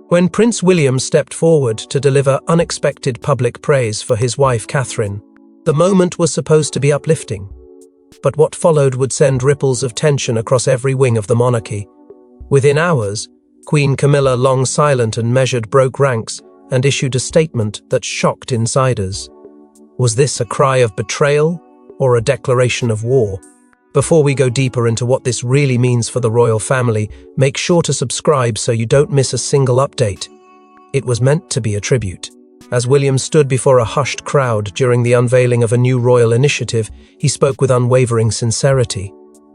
When Prince William stepped forward to deliver unexpected public praise for his wife Catherine, the moment was supposed to be uplifting. But what followed would send ripples of tension across every wing of the monarchy. Within hours, Queen Camilla, long silent and measured, broke ranks and issued a statement that shocked insiders. Was this a cry of betrayal or a declaration of war? Before we go deeper into what this really means for the royal family, make sure to subscribe so you don't miss a single update. It was meant to be a tribute. As William stood before a hushed crowd during the unveiling of a new royal initiative, he spoke with unwavering sincerity.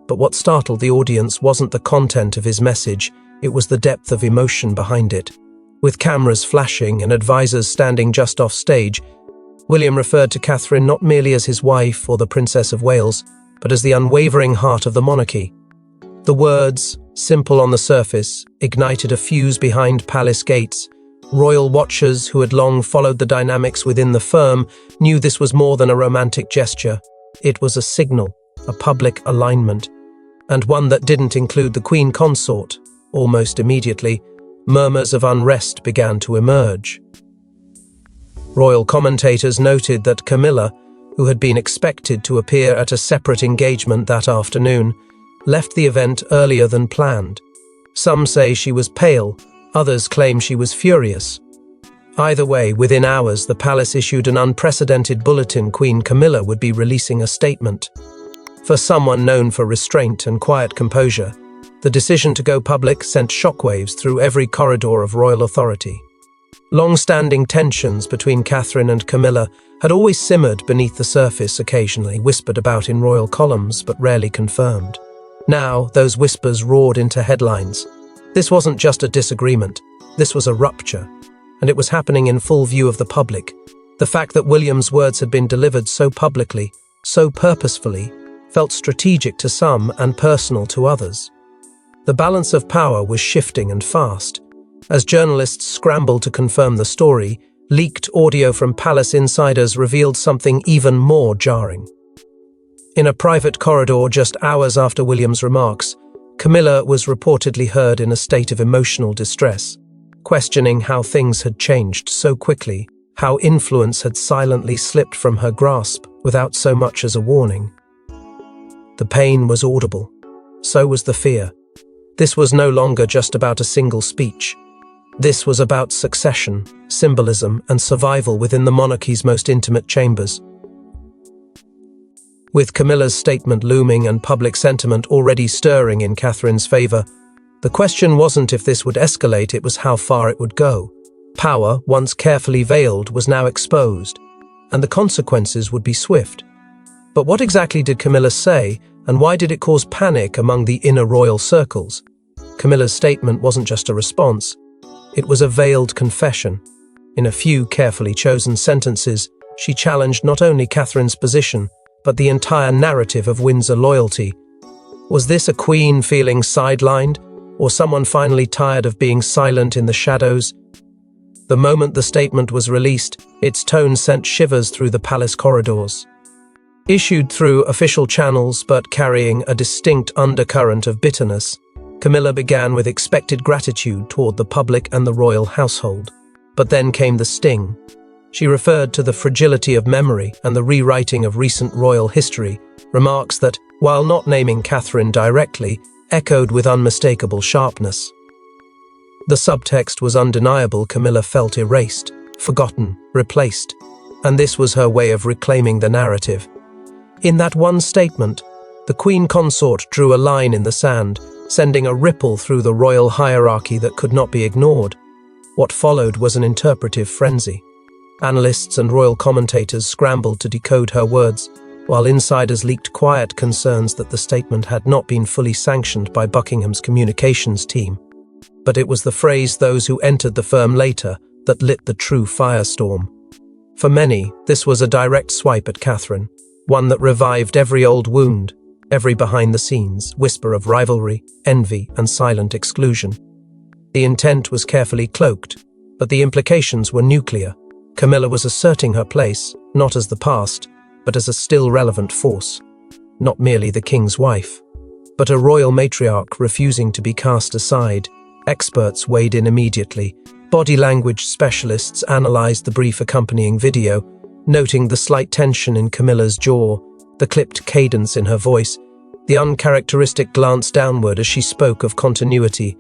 But what startled the audience wasn't the content of his message, it was the depth of emotion behind it. With cameras flashing and advisors standing just off stage, William referred to Catherine not merely as his wife or the Princess of Wales, but as the unwavering heart of the monarchy. The words, simple on the surface, ignited a fuse behind palace gates. Royal watchers who had long followed the dynamics within the firm knew this was more than a romantic gesture. It was a signal, a public alignment, and one that didn't include the Queen Consort. Almost immediately, murmurs of unrest began to emerge. Royal commentators noted that Camilla, who had been expected to appear at a separate engagement that afternoon, left the event earlier than planned. Some say she was pale, others claim she was furious. Either way, within hours, the palace issued an unprecedented bulletin. Queen Camilla would be releasing a statement. For someone known for restraint and quiet composure, the decision to go public sent shockwaves through every corridor of royal authority. Long-standing tensions between Catherine and Camilla had always simmered beneath the surface, occasionally whispered about in royal columns but rarely confirmed. Now, those whispers roared into headlines. This wasn't just a disagreement, this was a rupture, and it was happening in full view of the public. The fact that William's words had been delivered so publicly, so purposefully, felt strategic to some and personal to others. The balance of power was shifting and fast. As journalists scrambled to confirm the story, leaked audio from palace insiders revealed something even more jarring. In a private corridor just hours after William's remarks, Camilla was reportedly heard in a state of emotional distress, questioning how things had changed so quickly, how influence had silently slipped from her grasp without so much as a warning. The pain was audible. So was the fear. This was no longer just about a single speech. This was about succession, symbolism, and survival within the monarchy's most intimate chambers. With Camilla's statement looming and public sentiment already stirring in Catherine's favour, the question wasn't if this would escalate, it was how far it would go. Power, once carefully veiled, was now exposed, and the consequences would be swift. But what exactly did Camilla say, and why did it cause panic among the inner royal circles? Camilla's statement wasn't just a response, it was a veiled confession. In a few carefully chosen sentences, she challenged not only Catherine's position, but the entire narrative of Windsor loyalty. Was this a queen feeling sidelined, or someone finally tired of being silent in the shadows? The moment the statement was released, its tone sent shivers through the palace corridors. Issued through official channels but carrying a distinct undercurrent of bitterness, Camilla began with expected gratitude toward the public and the royal household. But then came the sting. She referred to the fragility of memory and the rewriting of recent royal history, remarks that, while not naming Catherine directly, echoed with unmistakable sharpness. The subtext was undeniable. Camilla felt erased, forgotten, replaced, and this was her way of reclaiming the narrative. In that one statement, the Queen Consort drew a line in the sand, sending a ripple through the royal hierarchy that could not be ignored. What followed was an interpretive frenzy. Analysts and royal commentators scrambled to decode her words, while insiders leaked quiet concerns that the statement had not been fully sanctioned by Buckingham's communications team. But it was the phrase "those who entered the firm later" that lit the true firestorm. For many, this was a direct swipe at Catherine, one that revived every old wound, every behind-the-scenes whisper of rivalry, envy, and silent exclusion. The intent was carefully cloaked, but the implications were nuclear. Camilla was asserting her place, not as the past, but as a still relevant force. Not merely the king's wife, but a royal matriarch refusing to be cast aside. Experts weighed in immediately, Body language specialists analyzed the brief accompanying video, noting the slight tension in Camilla's jaw, the clipped cadence in her voice, the uncharacteristic glance downward as she spoke of continuity.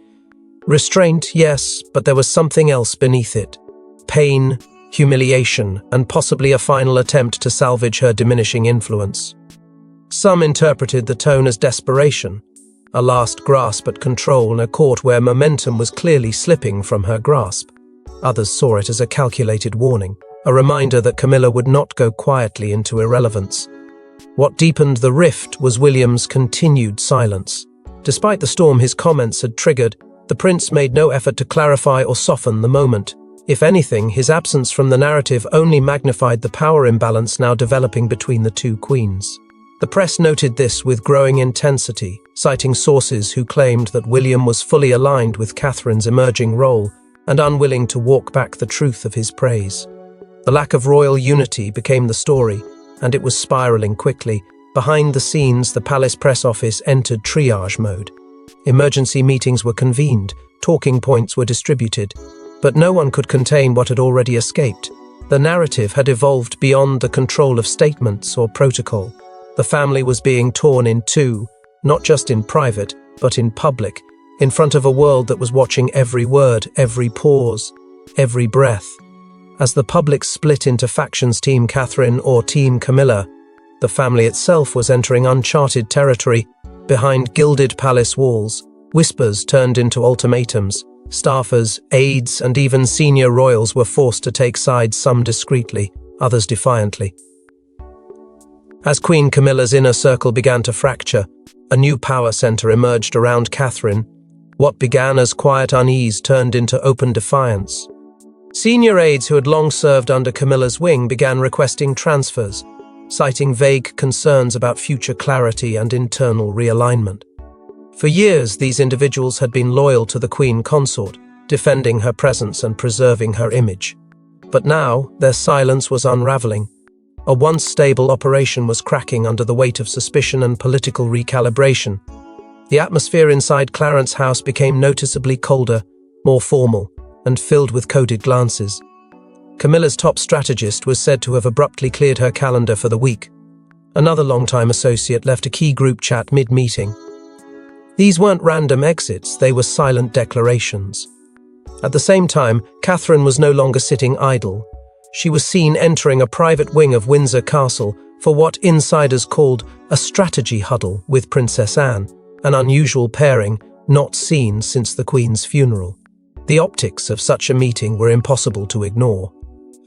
Restraint, yes, but there was something else beneath it. Pain, humiliation, and possibly a final attempt to salvage her diminishing influence. Some interpreted the tone as desperation, a last grasp at control in a court where momentum was clearly slipping from her grasp. Others saw it as a calculated warning, a reminder that Camilla would not go quietly into irrelevance. What deepened the rift was William's continued silence. Despite the storm his comments had triggered, the prince made no effort to clarify or soften the moment. If anything, his absence from the narrative only magnified the power imbalance now developing between the two queens. The press noted this with growing intensity, citing sources who claimed that William was fully aligned with Catherine's emerging role and unwilling to walk back the truth of his praise. The lack of royal unity became the story, and it was spiraling quickly. Behind the scenes, the palace press office entered triage mode. Emergency meetings were convened, talking points were distributed, but no one could contain what had already escaped. The narrative had evolved beyond the control of statements or protocol. The family was being torn in two, not just in private, but in public, in front of a world that was watching every word, every pause, every breath. As the public split into factions, Team Catherine or Team Camilla, the family itself was entering uncharted territory. Behind gilded palace walls, whispers turned into ultimatums. Staffers, aides, and even senior royals were forced to take sides, some discreetly, others defiantly. As Queen Camilla's inner circle began to fracture, a new power center emerged around Catherine. What began as quiet unease turned into open defiance. Senior aides who had long served under Camilla's wing began requesting transfers, citing vague concerns about future clarity and internal realignment. For years, these individuals had been loyal to the Queen Consort, defending her presence and preserving her image. But now, their silence was unraveling. A once stable operation was cracking under the weight of suspicion and political recalibration. The atmosphere inside Clarence House became noticeably colder, more formal, and filled with coded glances. Camilla's top strategist was said to have abruptly cleared her calendar for the week. Another longtime associate left a key group chat mid-meeting. These weren't random exits, they were silent declarations. At the same time, Catherine was no longer sitting idle. She was seen entering a private wing of Windsor Castle for what insiders called a strategy huddle with Princess Anne, an unusual pairing not seen since the Queen's funeral. The optics of such a meeting were impossible to ignore.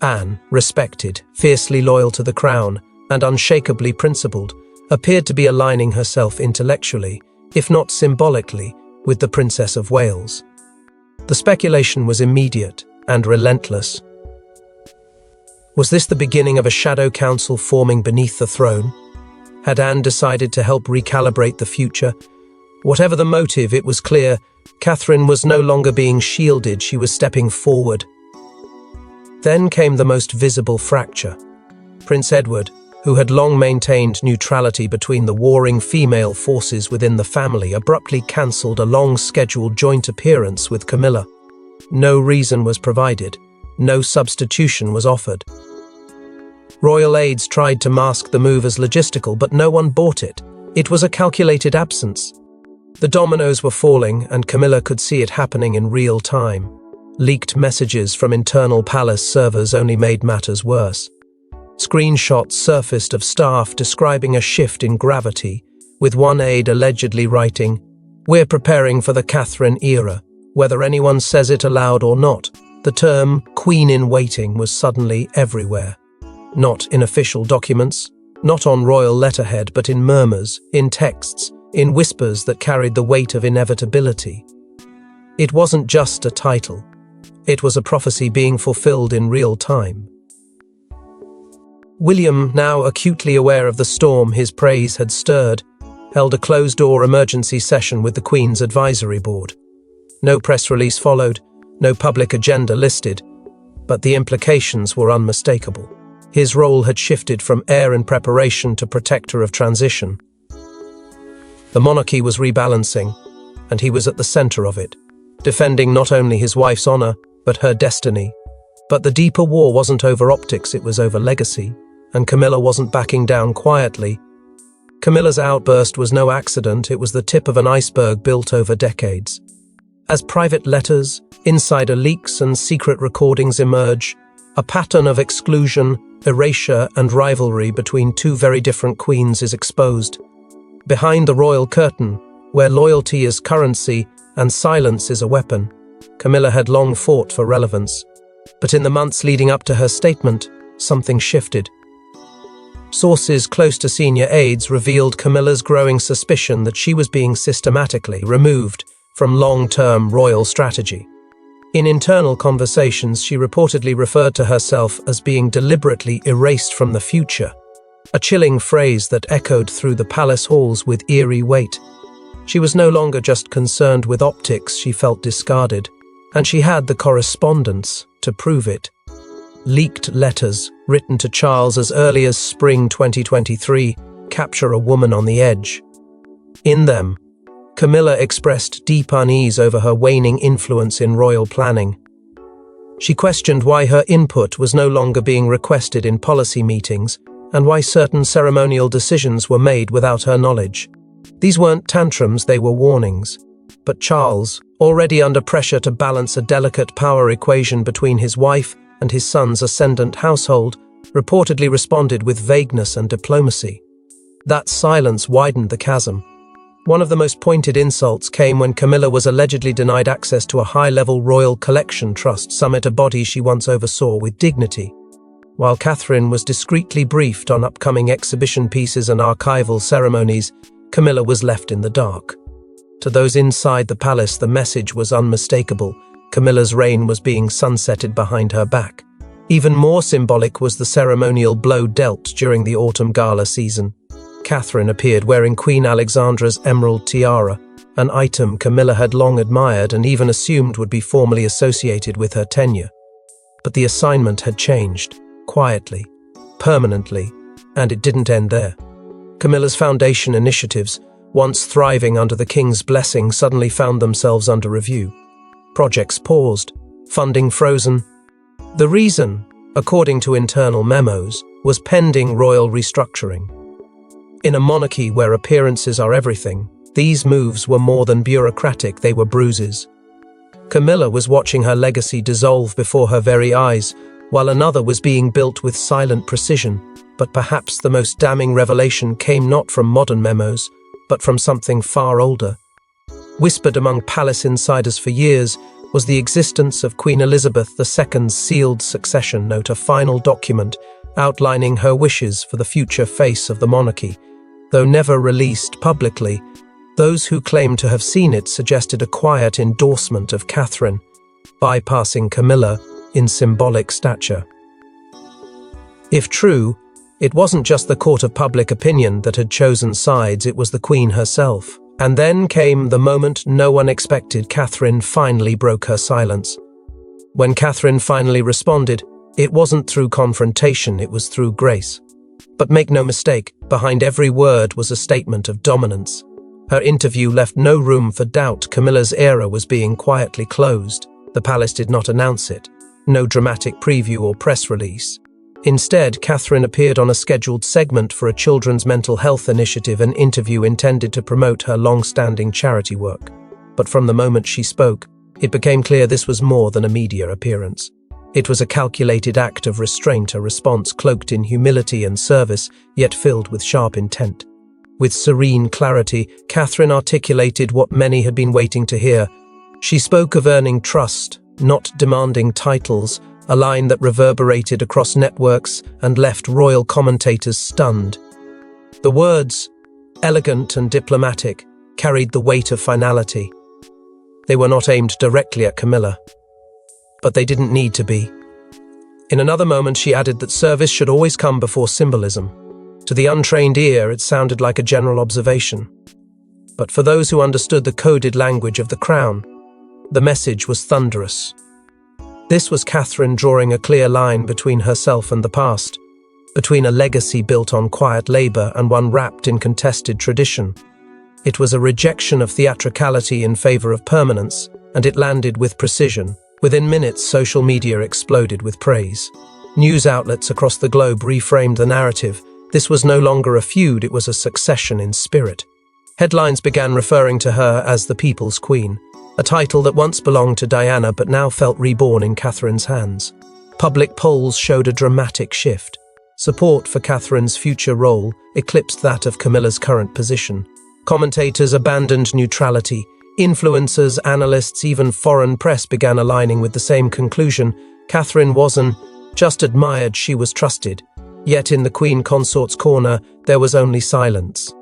Anne, respected, fiercely loyal to the crown, and unshakably principled, appeared to be aligning herself intellectually, if not symbolically, with the Princess of Wales. The speculation was immediate and relentless. Was this the beginning of a shadow council forming beneath the throne? Had Anne decided to help recalibrate the future? Whatever the motive, it was clear Catherine was no longer being shielded, she was stepping forward. Then came the most visible fracture. Prince Edward, who had long maintained neutrality between the warring female forces within the family, abruptly cancelled a long-scheduled joint appearance with Camilla. No reason was provided, no substitution was offered. Royal aides tried to mask the move as logistical, but no one bought it. It was a calculated absence. The dominoes were falling, and Camilla could see it happening in real time. Leaked messages from internal palace servers only made matters worse. Screenshots surfaced of staff describing a shift in gravity, with one aide allegedly writing, "We're preparing for the Catherine era. Whether anyone says it aloud or not, the term Queen in Waiting was suddenly everywhere. Not in official documents, not on royal letterhead, but in murmurs, in texts, in whispers that carried the weight of inevitability. It wasn't just a title. It was a prophecy being fulfilled in real time. William, now acutely aware of the storm his praise had stirred, held a closed-door emergency session with the Queen's advisory board. No press release followed, no public agenda listed, but the implications were unmistakable. His role had shifted from heir in preparation to protector of transition. The monarchy was rebalancing, and he was at the center of it, defending not only his wife's honor, but her destiny. But the deeper war wasn't over optics, it was over legacy, and Camilla wasn't backing down quietly. Camilla's outburst was no accident, it was the tip of an iceberg built over decades. As private letters, insider leaks, and secret recordings emerge, a pattern of exclusion, erasure, and rivalry between two very different queens is exposed. Behind the royal curtain, where loyalty is currency and silence is a weapon, Camilla had long fought for relevance. But in the months leading up to her statement, something shifted. Sources close to senior aides revealed Camilla's growing suspicion that she was being systematically removed from long-term royal strategy. In internal conversations, she reportedly referred to herself as being deliberately erased from the future, a chilling phrase that echoed through the palace halls with eerie weight. She was no longer just concerned with optics, she felt discarded, and she had the correspondence to prove it. Leaked letters, written to Charles as early as spring 2023, capture a woman on the edge. In them, Camilla expressed deep unease over her waning influence in royal planning. She questioned why her input was no longer being requested in policy meetings and why certain ceremonial decisions were made without her knowledge. These weren't tantrums, they were warnings. But Charles, already under pressure to balance a delicate power equation between his wife and his son's ascendant household, reportedly responded with vagueness and diplomacy. That silence widened the chasm. One of the most pointed insults came when Camilla was allegedly denied access to a high-level royal collection trust summit, a body she once oversaw with dignity. While Catherine was discreetly briefed on upcoming exhibition pieces and archival ceremonies, Camilla was left in the dark. To those inside the palace, the message was unmistakable. Camilla's reign was being sunsetted behind her back. Even more symbolic was the ceremonial blow dealt during the autumn gala season. Catherine appeared wearing Queen Alexandra's emerald tiara, an item Camilla had long admired and even assumed would be formally associated with her tenure. But the assignment had changed, quietly, permanently, and it didn't end there. Camilla's foundation initiatives, once thriving under the king's blessing, suddenly found themselves under review. Projects paused, funding frozen. The reason, according to internal memos, was pending royal restructuring. In a monarchy where appearances are everything, these moves were more than bureaucratic, they were bruises. Camilla was watching her legacy dissolve before her very eyes, while another was being built with silent precision. But perhaps the most damning revelation came not from modern memos, but from something far older. Whispered among palace insiders for years was the existence of Queen Elizabeth II's sealed succession note, a final document outlining her wishes for the future face of the monarchy. Though never released publicly, those who claimed to have seen it suggested a quiet endorsement of Catherine, bypassing Camilla in symbolic stature. If true, it wasn't just the court of public opinion that had chosen sides, it was the Queen herself. And then came the moment no one expected. Catherine finally broke her silence. When Catherine finally responded, it wasn't through confrontation, it was through grace. But make no mistake, behind every word was a statement of dominance. Her interview left no room for doubt. Camilla's era was being quietly closed. The palace did not announce it. No dramatic preview or press release. Instead, Catherine appeared on a scheduled segment for a children's mental health initiative, an interview intended to promote her long-standing charity work. But from the moment she spoke, it became clear this was more than a media appearance. It was a calculated act of restraint, a response cloaked in humility and service, yet filled with sharp intent. With serene clarity, Catherine articulated what many had been waiting to hear. She spoke of earning trust, not demanding titles, a line that reverberated across networks and left royal commentators stunned. The words, elegant and diplomatic, carried the weight of finality. They were not aimed directly at Camilla, but they didn't need to be. In another moment, she added that service should always come before symbolism. To the untrained ear, it sounded like a general observation. But for those who understood the coded language of the crown, the message was thunderous. This was Catherine drawing a clear line between herself and the past, between a legacy built on quiet labor and one wrapped in contested tradition. It was a rejection of theatricality in favor of permanence, and it landed with precision, Within minutes, social media exploded with praise. News outlets across the globe reframed the narrative. This was no longer a feud, it was a succession in spirit. Headlines began referring to her as the People's Queen, a title that once belonged to Diana but now felt reborn in Catherine's hands. Public polls showed a dramatic shift. Support for Catherine's future role eclipsed that of Camilla's current position. Commentators abandoned neutrality. Influencers, analysts, even foreign press began aligning with the same conclusion. Catherine wasn't just admired, she was trusted. Yet in the Queen Consort's corner, there was only silence.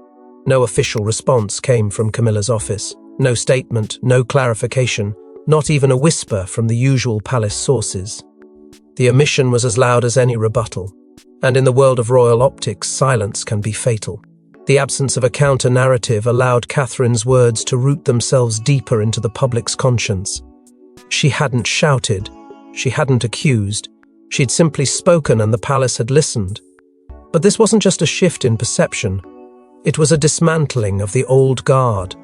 No official response came from Camilla's office. No statement, no clarification, not even a whisper from the usual palace sources. The omission was as loud as any rebuttal. And in the world of royal optics, silence can be fatal. The absence of a counter-narrative allowed Catherine's words to root themselves deeper into the public's conscience. She hadn't shouted, she hadn't accused, she'd simply spoken and the palace had listened. But this wasn't just a shift in perception, it was a dismantling of the old guard.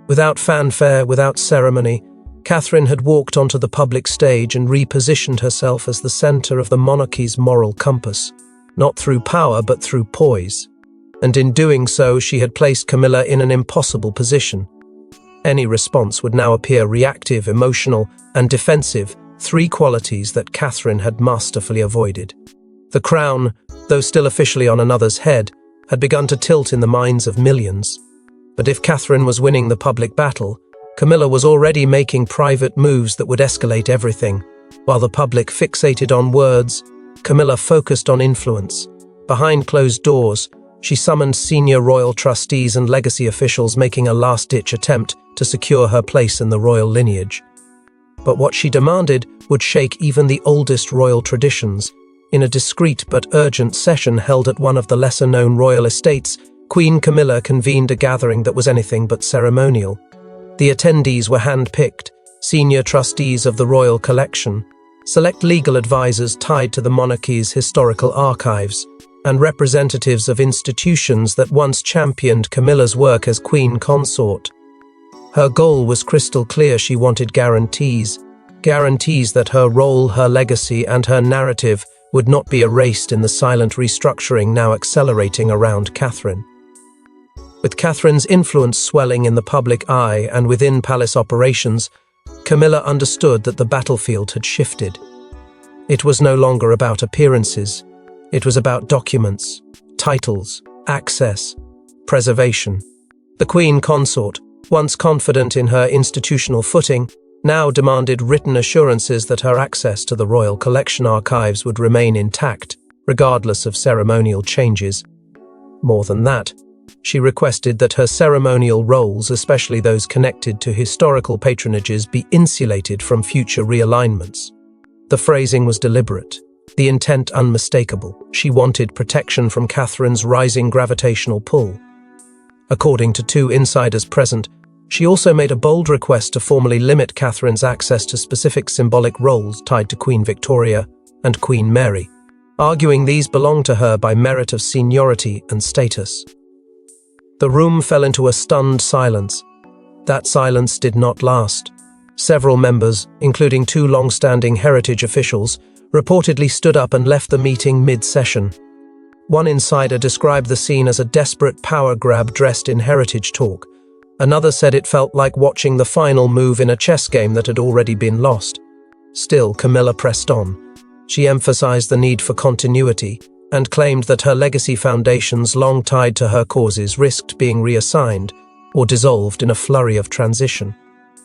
Without fanfare, without ceremony, Catherine had walked onto the public stage and repositioned herself as the center of the monarchy's moral compass, not through power but through poise. And in doing so, she had placed Camilla in an impossible position. Any response would now appear reactive, emotional, and defensive, three qualities that Catherine had masterfully avoided. The crown, though still officially on another's head, had begun to tilt in the minds of millions. But if Catherine was winning the public battle, Camilla was already making private moves that would escalate everything. While the public fixated on words, Camilla focused on influence. Behind closed doors, she summoned senior royal trustees and legacy officials, making a last-ditch attempt to secure her place in the royal lineage. But what she demanded would shake even the oldest royal traditions. In a discreet but urgent session held at one of the lesser-known royal estates, Queen Camilla convened a gathering that was anything but ceremonial. The attendees were hand-picked, senior trustees of the royal collection, select legal advisors tied to the monarchy's historical archives, and representatives of institutions that once championed Camilla's work as Queen Consort. Her goal was crystal clear: she wanted guarantees that her role, her legacy, and her narrative would not be erased in the silent restructuring now accelerating around Catherine. With Catherine's influence swelling in the public eye and within palace operations, Camilla understood that the battlefield had shifted. It was no longer about appearances. It was about documents, titles, access, preservation. The Queen Consort, once confident in her institutional footing, now demanded written assurances that her access to the royal collection archives would remain intact, regardless of ceremonial changes. More than that, she requested that her ceremonial roles, especially those connected to historical patronages, be insulated from future realignments. The phrasing was deliberate, the intent unmistakable. She wanted protection from Catherine's rising gravitational pull. According to two insiders present, she also made a bold request to formally limit Catherine's access to specific symbolic roles tied to Queen Victoria and Queen Mary, arguing these belonged to her by merit of seniority and status. The room fell into a stunned silence. That silence did not last. Several members, including two long-standing heritage officials, reportedly stood up and left the meeting mid-session. One insider described the scene as a desperate power grab dressed in heritage talk. Another said it felt like watching the final move in a chess game that had already been lost. Still, Camilla pressed on. She emphasized the need for continuity and claimed that her legacy foundations long tied to her causes risked being reassigned or dissolved in a flurry of transition.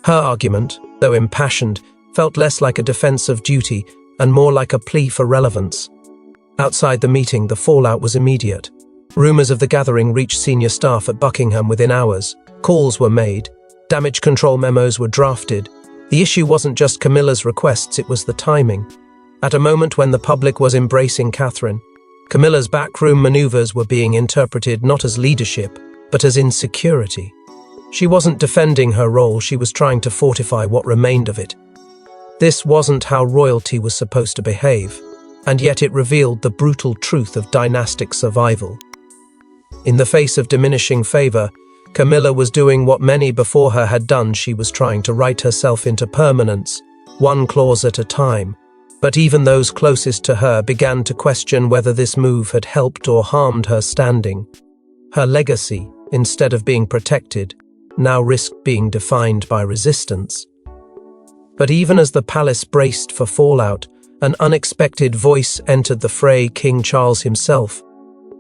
Her argument, though impassioned, felt less like a defense of duty and more like a plea for relevance. Outside the meeting, the fallout was immediate. Rumors of the gathering reached senior staff at Buckingham within hours. Calls were made. Damage control memos were drafted. The issue wasn't just Camilla's requests, it was the timing. At a moment when the public was embracing Catherine, Camilla's backroom maneuvers were being interpreted not as leadership, but as insecurity. She wasn't defending her role, she was trying to fortify what remained of it. This wasn't how royalty was supposed to behave, and yet it revealed the brutal truth of dynastic survival. In the face of diminishing favor, Camilla was doing what many before her had done. She was trying to write herself into permanence, one clause at a time, but even those closest to her began to question whether this move had helped or harmed her standing. Her legacy, instead of being protected, now risked being defined by resistance. But even as the palace braced for fallout, an unexpected voice entered the fray: King Charles himself.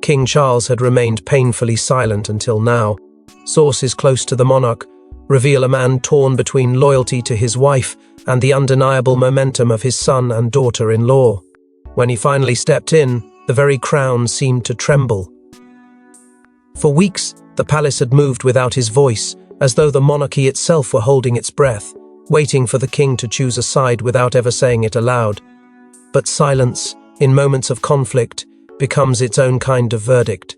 King Charles had remained painfully silent until now. Sources close to the monarch reveal a man torn between loyalty to his wife and the undeniable momentum of his son and daughter-in-law. When he finally stepped in, the very crown seemed to tremble. For weeks, the palace had moved without his voice, as though the monarchy itself were holding its breath, waiting for the king to choose a side without ever saying it aloud. But silence, in moments of conflict, becomes its own kind of verdict.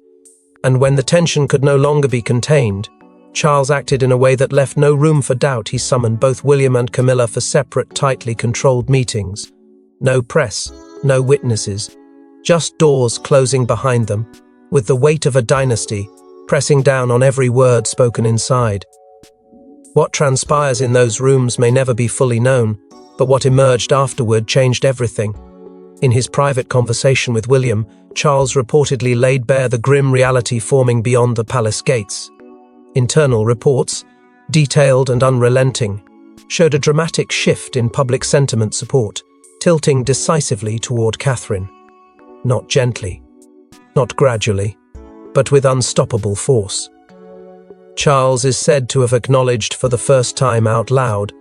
And when the tension could no longer be contained, Charles acted in a way that left no room for doubt. He summoned both William and Camilla for separate, tightly controlled meetings. No press, no witnesses, just doors closing behind them, with the weight of a dynasty pressing down on every word spoken inside. What transpires in those rooms may never be fully known, but what emerged afterward changed everything. In his private conversation with William, Charles reportedly laid bare the grim reality forming beyond the palace gates. Internal reports, detailed and unrelenting, showed a dramatic shift in public sentiment support, tilting decisively toward Catherine. Not gently, not gradually, but with unstoppable force. Charles is said to have acknowledged for the first time out loud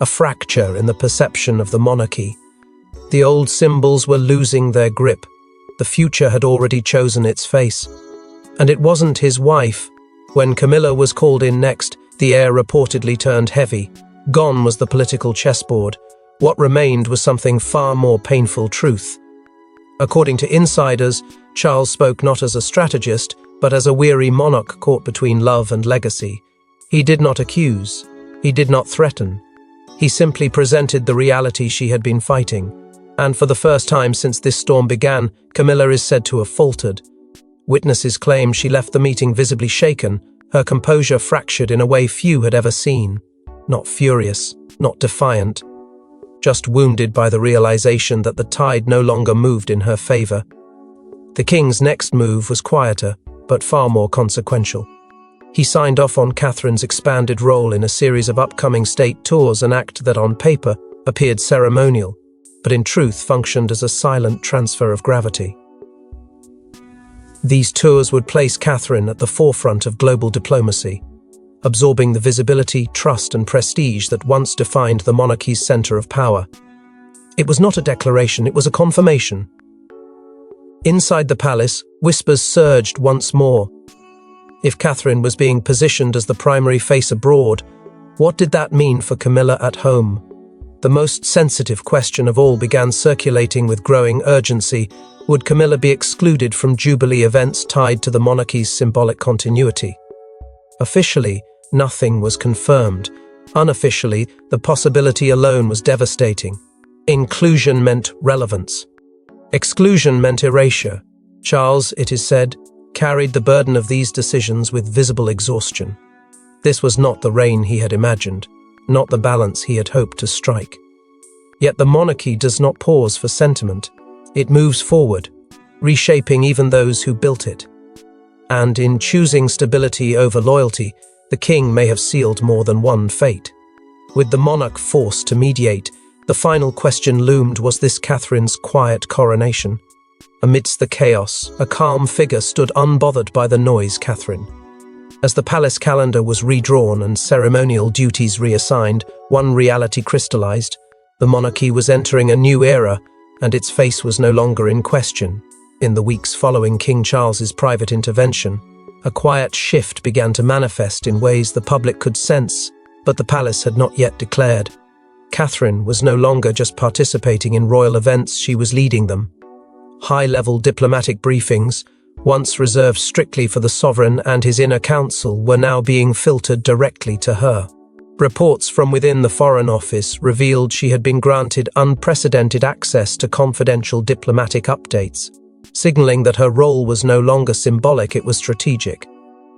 a fracture in the perception of the monarchy. The old symbols were losing their grip. The future had already chosen its face. And it wasn't his wife. When Camilla was called in next, the air reportedly turned heavy. Gone was the political chessboard. What remained was something far more painful: truth. According to insiders, Charles spoke not as a strategist, but as a weary monarch caught between love and legacy. He did not accuse. He did not threaten. He simply presented the reality she had been fighting. And for the first time since this storm began, Camilla is said to have faltered. Witnesses claim she left the meeting visibly shaken, her composure fractured in a way few had ever seen. Not furious, not defiant, just wounded by the realization that the tide no longer moved in her favor. The king's next move was quieter, but far more consequential. He signed off on Catherine's expanded role in a series of upcoming state tours, an act that on paper appeared ceremonial, but in truth functioned as a silent transfer of gravity. These tours would place Catherine at the forefront of global diplomacy, absorbing the visibility, trust and prestige that once defined the monarchy's center of power. It was not a declaration, it was a confirmation. Inside the palace, whispers surged once more. If Catherine was being positioned as the primary face abroad, what did that mean for Camilla at home? The most sensitive question of all began circulating with growing urgency. Would Camilla be excluded from Jubilee events tied to the monarchy's symbolic continuity? Officially, nothing was confirmed. Unofficially, the possibility alone was devastating. Inclusion meant relevance. Exclusion meant erasure. Charles, it is said, carried the burden of these decisions with visible exhaustion. This was not the reign he had imagined, not the balance he had hoped to strike. Yet the monarchy does not pause for sentiment. It moves forward, reshaping even those who built it. And in choosing stability over loyalty, the king may have sealed more than one fate. With the monarch forced to mediate, the final question loomed: was this Catherine's quiet coronation? Amidst the chaos, a calm figure stood unbothered by the noise: Catherine. As the palace calendar was redrawn and ceremonial duties reassigned, one reality crystallized. The monarchy was entering a new era, and its face was no longer in question. In the weeks following King Charles's private intervention, a quiet shift began to manifest in ways the public could sense, but the palace had not yet declared. Catherine was no longer just participating in royal events, she was leading them. High-level diplomatic briefings, once reserved strictly for the sovereign and his inner council, were now being filtered directly to her. Reports from within the Foreign Office revealed she had been granted unprecedented access to confidential diplomatic updates, signaling that her role was no longer symbolic, it was strategic.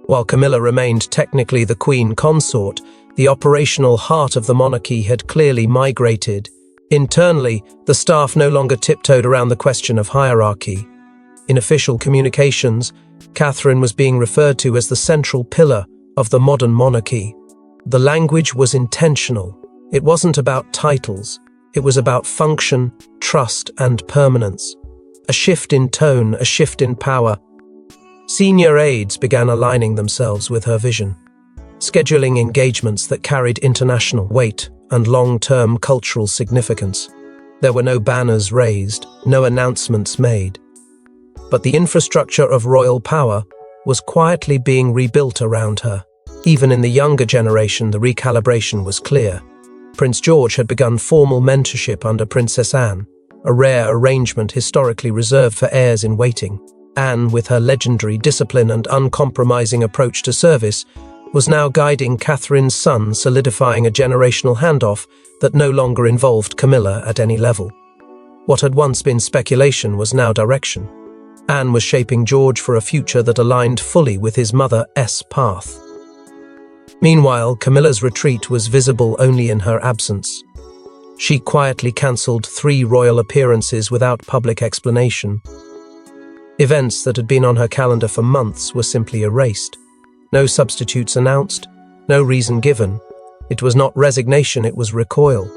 While Camilla remained technically the queen consort, the operational heart of the monarchy had clearly migrated Internally, the staff no longer tiptoed around the question of hierarchy. In official communications, Catherine was being referred to as the central pillar of the modern monarchy. The language was intentional. It wasn't about titles. It was about function, trust, and permanence. A shift in tone, a shift in power. Senior aides began aligning themselves with her vision, scheduling engagements that carried international weight and long-term cultural significance. There were no banners raised, no announcements made. But the infrastructure of royal power was quietly being rebuilt around her. Even in the younger generation, the recalibration was clear. Prince George had begun formal mentorship under Princess Anne, a rare arrangement historically reserved for heirs in waiting. Anne, with her legendary discipline and uncompromising approach to service, was now guiding Catherine's son, solidifying a generational handoff that no longer involved Camilla at any level. What had once been speculation was now direction. Anne was shaping George for a future that aligned fully with his mother's path. Meanwhile, Camilla's retreat was visible only in her absence. She quietly cancelled 3 royal appearances without public explanation. Events that had been on her calendar for months were simply erased. No substitutes announced, no reason given. It was not resignation, it was recoil.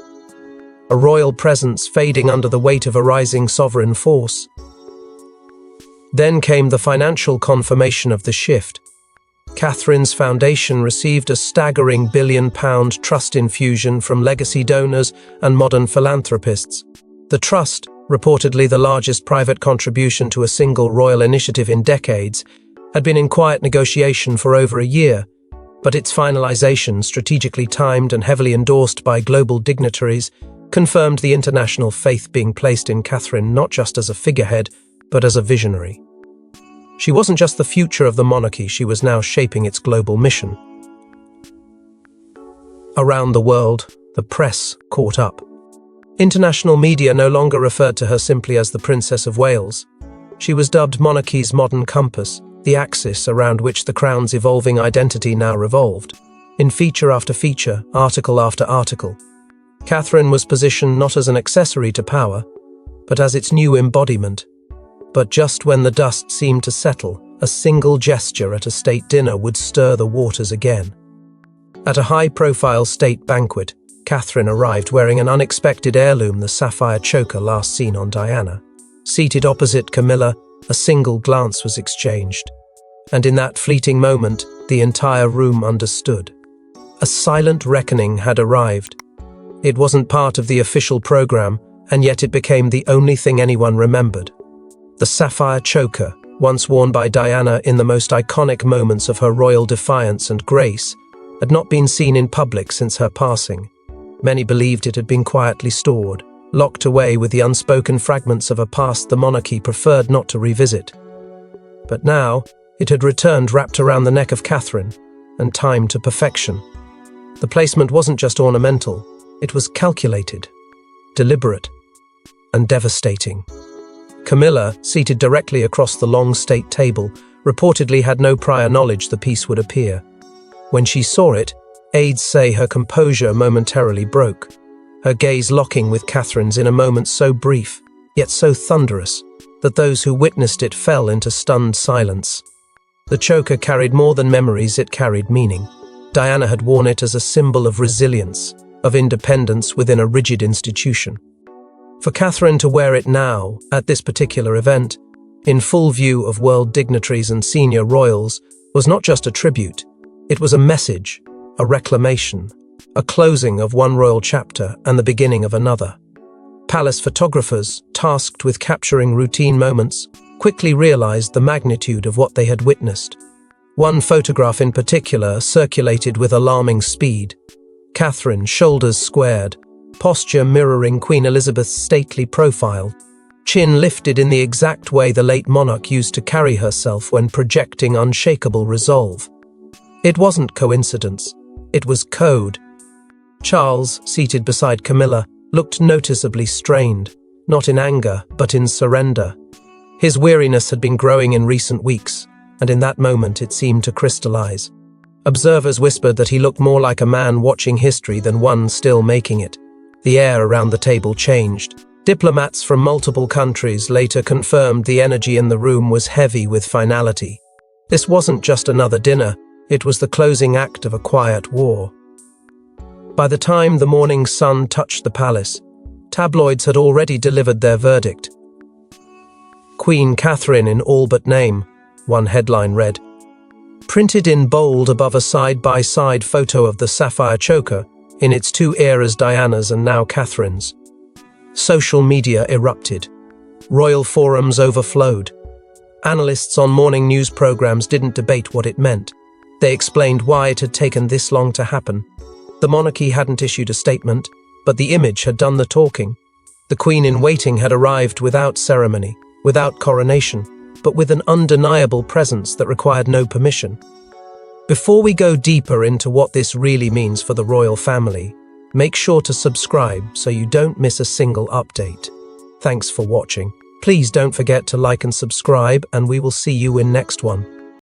A royal presence fading under the weight of a rising sovereign force. Then came the financial confirmation of the shift. Catherine's foundation received a staggering £1 billion trust infusion from legacy donors and modern philanthropists. The trust, reportedly the largest private contribution to a single royal initiative in decades, had been in quiet negotiation for over a year, but its finalization, strategically timed and heavily endorsed by global dignitaries, confirmed the international faith being placed in Catherine not just as a figurehead, but as a visionary. She wasn't just the future of the monarchy, she was now shaping its global mission. Around the world, the press caught up. International media no longer referred to her simply as the Princess of Wales. She was dubbed monarchy's modern compass, the axis around which the crown's evolving identity now revolved. In feature after feature, article after article, Catherine was positioned not as an accessory to power, but as its new embodiment. But just when the dust seemed to settle, a single gesture at a state dinner would stir the waters again. At a high-profile state banquet, Catherine arrived wearing an unexpected heirloom, the sapphire choker last seen on Diana. Seated opposite Camilla, a single glance was exchanged. And in that fleeting moment, the entire room understood. A silent reckoning had arrived. It wasn't part of the official program, and yet it became the only thing anyone remembered. The sapphire choker, once worn by Diana in the most iconic moments of her royal defiance and grace, had not been seen in public since her passing. Many believed it had been quietly stored, locked away with the unspoken fragments of a past the monarchy preferred not to revisit. But now, it had returned wrapped around the neck of Catherine, and timed to perfection. The placement wasn't just ornamental, it was calculated, deliberate, and devastating. Camilla, seated directly across the long state table, reportedly had no prior knowledge the piece would appear. When she saw it, aides say her composure momentarily broke, her gaze locking with Catherine's in a moment so brief, yet so thunderous, that those who witnessed it fell into stunned silence. The choker carried more than memories, it carried meaning. Diana had worn it as a symbol of resilience, of independence within a rigid institution. For Catherine to wear it now, at this particular event, in full view of world dignitaries and senior royals, was not just a tribute. It was a message, a reclamation, a closing of one royal chapter and the beginning of another. Palace photographers, tasked with capturing routine moments, quickly realized the magnitude of what they had witnessed. One photograph in particular circulated with alarming speed. Catherine, shoulders squared, posture mirroring Queen Elizabeth's stately profile, chin lifted in the exact way the late monarch used to carry herself when projecting unshakable resolve. It wasn't coincidence, it was code. Charles, seated beside Camilla, looked noticeably strained, not in anger, but in surrender. His weariness had been growing in recent weeks, and in that moment it seemed to crystallize. Observers whispered that he looked more like a man watching history than one still making it. The air around the table changed. Diplomats from multiple countries later confirmed the energy in the room was heavy with finality. This wasn't just another dinner, it was the closing act of a quiet war. By the time the morning sun touched the palace, tabloids had already delivered their verdict. Queen Catherine in all but name, one headline read. Printed in bold above a side-by-side photo of the sapphire choker, in its two eras Diana's and now Catherine's. Social media erupted. Royal forums overflowed. Analysts on morning news programs didn't debate what it meant. They explained why it had taken this long to happen. The monarchy hadn't issued a statement, but the image had done the talking. The queen in waiting had arrived without ceremony, without coronation, but with an undeniable presence that required no permission. Before we go deeper into what this really means for the royal family, make sure to subscribe so you don't miss a single update. Thanks for watching. Please don't forget to like and subscribe, and we will see you in next one.